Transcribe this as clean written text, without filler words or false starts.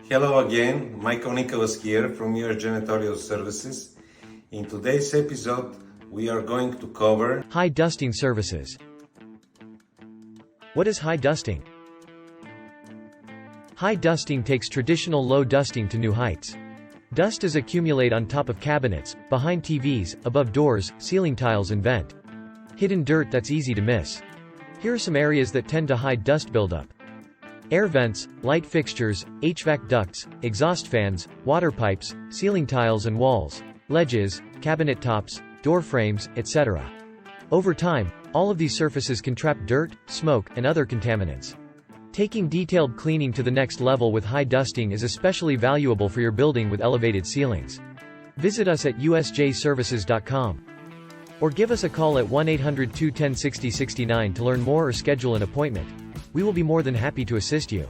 Hello again, Mike Nicholas here from your Janitorial services. In today's episode, we are going to cover high dusting services. What is high dusting? High dusting takes traditional low dusting to new heights. Dust is accumulate on top of cabinets, behind TVs, above doors, ceiling tiles and vent. Hidden dirt that's easy to miss. Here are some areas that tend to hide dust buildup. Air vents, light fixtures, HVAC ducts, exhaust fans, water pipes, ceiling tiles and walls, ledges, cabinet tops, door frames, etc. Over time, all of these surfaces can trap dirt, smoke, and other contaminants. Taking detailed cleaning to the next level with high dusting is especially valuable for your building with elevated ceilings. Visit us at usjservices.com. Or give us a call at 1-800-210-6069 to learn more or schedule an appointment. We will be more than happy to assist you.